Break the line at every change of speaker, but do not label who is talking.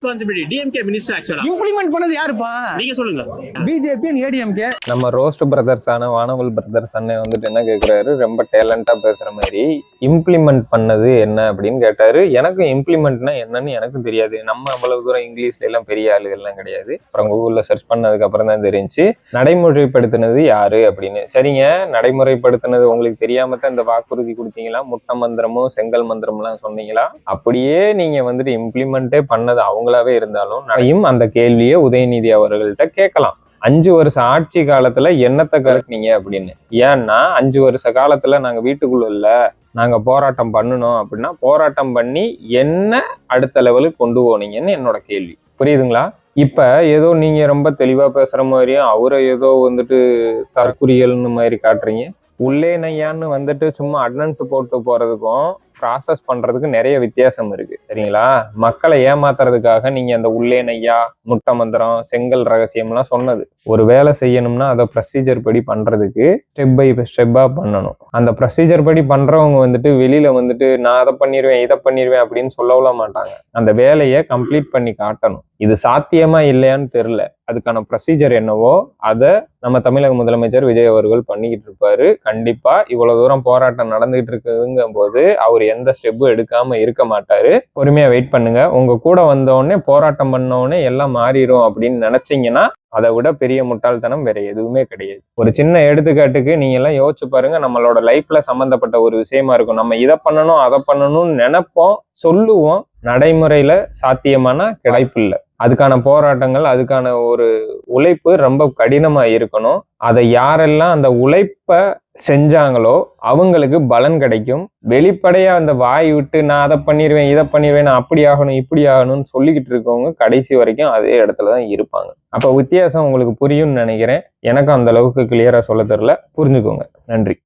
Responsibility DMK minister ஆக்சுவலா
implement பண்ணது யாருப்பா?
நீங்க சொல்லுங்க.
BJP and ADMK.
நம்ம ரோஸ்ட் பிரதர்ஸான வானவல் பிரதர்ஸ் அண்ணன் வந்துட்டு என்ன கேட்குறாரு, ரொம்ப டேலண்டா பேசுற மாதிரி இம்ப்ளிமெண்ட் பண்ணது என்ன அப்படின்னு கேட்டாரு. எனக்கும் இம்ப்ளிமெண்ட்னா என்னன்னு எனக்கும் தெரியாது. நம்ம அவ்வளவு தூரம் இங்கிலீஷ்ல எல்லாம் பெரிய ஆளுகள்லாம் கிடையாது. அப்புறம் கூகுள்ல சர்ச் பண்ணதுக்கு அப்புறம் தான் தெரிஞ்சு நடைமுறைப்படுத்தினது யாரு அப்படின்னு. சரிங்க, நடைமுறைப்படுத்தினது உங்களுக்கு தெரியாம தான் இந்த வாக்குறுதி கொடுத்தீங்களா? முட்டை மந்திரமும் செங்கல் மந்திரம்லாம் சொன்னீங்களா? அப்படியே நீங்க வந்துட்டு இம்ப்ளிமெண்டே பண்ணது அவங்களாவே இருந்தாலும் அந்த கேள்வியை உதயநிதி அவர்கள்ட்ட கேட்கலாம். 5 வருஷ ஆட்சி காலத்துல என்னத்தை கலக்குனீங்க அப்படின்னு. ஏன்னா 5 வருஷ காலத்துல நாங்க வீட்டுக்குள்ள நாங்க போராட்டம் பண்ணணும் அப்படின்னா போராட்டம் பண்ணி என்ன அடுத்த லெவலுக்கு கொண்டு போனீங்கன்னு என்னோட கேள்வி. புரியுதுங்களா? இப்ப ஏதோ நீங்க ரொம்ப தெளிவா பேசுற மாதிரியும் அவரை ஏதோ வந்துட்டு தற்குறியல்னு மாதிரி காட்டுறீங்க. உள்ளே நையான்னு வந்துட்டு சும்மா அட்டனன்ஸ் போட்டு போறதுக்கும் ப்ராசஸ் பண்றதுக்கு நிறைய வித்தியாசம் இருக்கு. சரிங்களா? மக்களை ஏமாத்துறதுக்காக நீங்க அந்த உள்ளே நையா, முட்டை மந்திரம், செங்கல் ரகசியம்லாம் சொன்னது. ஒரு வேலை செய்யணும்னா அதை ப்ரொசீஜர் படி பண்றதுக்கு ஸ்டெப் பை ஸ்டெப்பா பண்ணணும். அந்த ப்ரொசீஜர் படி பண்றவங்க வந்துட்டு வெளியில வந்துட்டு நான் அதை பண்ணிடுவேன் இதை பண்ணிடுவேன் அப்படின்னு சொல்லவே மாட்டாங்க. அந்த வேலையை கம்ப்ளீட் பண்ணி காட்டணும். இது சாத்தியமா இல்லையான்னு தெரியல. அதுக்கான ப்ரொசீஜர் என்னவோ அதை நம்ம தமிழக முதலமைச்சர் விஜய் அவர்கள் பண்ணிக்கிட்டு இருப்பாரு. கண்டிப்பா இவ்வளவு தூரம் போராட்டம் நடந்துகிட்டு இருக்குதுங்கும் போது அவர் எந்த ஸ்டெப்பும் எடுக்காம இருக்க மாட்டாரு. பொறுமையா வெயிட் பண்ணுங்க. உங்க கூட வந்தோடனே போராட்டம் பண்ணோடனே எல்லாம் மாறிடும் அப்படின்னு நினைச்சீங்கன்னா அதை விட பெரிய முட்டாள்தனம் வேற எதுவுமே கிடையாது. ஒரு சின்ன எடுத்துக்காட்டுக்கு நீங்க எல்லாம் யோசிச்சு பாருங்க. நம்மளோட லைஃப்ல சம்பந்தப்பட்ட ஒரு விஷயமா இருக்கும். நம்ம இதை பண்ணணும் அதை பண்ணணும்னு நினைப்போம், சொல்லுவோம். நடைமுறையில சாத்தியமான கிடைப்பு இல்லை. அதுக்கான போராட்டங்கள், அதுக்கான ஒரு உழைப்பு ரொம்ப கடினமா இருக்கணும். அதை யாரெல்லாம் அந்த உழைப்ப செஞ்சாங்களோ அவங்களுக்கு பலன் கிடைக்கும். வெளிப்படையா அந்த வாய் விட்டு நான் அதை பண்ணிடுவேன் இதை பண்ணிடுவேன் நான் அப்படி ஆகணும் இப்படி ஆகணும்னு சொல்லிக்கிட்டு இருக்கவங்க கடைசி வரைக்கும் அதே இடத்துலதான் இருப்பாங்க. அப்ப வித்தியாசம் உங்களுக்கு புரியும்னு நினைக்கிறேன். எனக்கும் அந்த அளவுக்கு கிளியரா சொல்ல தெரியல. புரிஞ்சுக்கோங்க. நன்றி.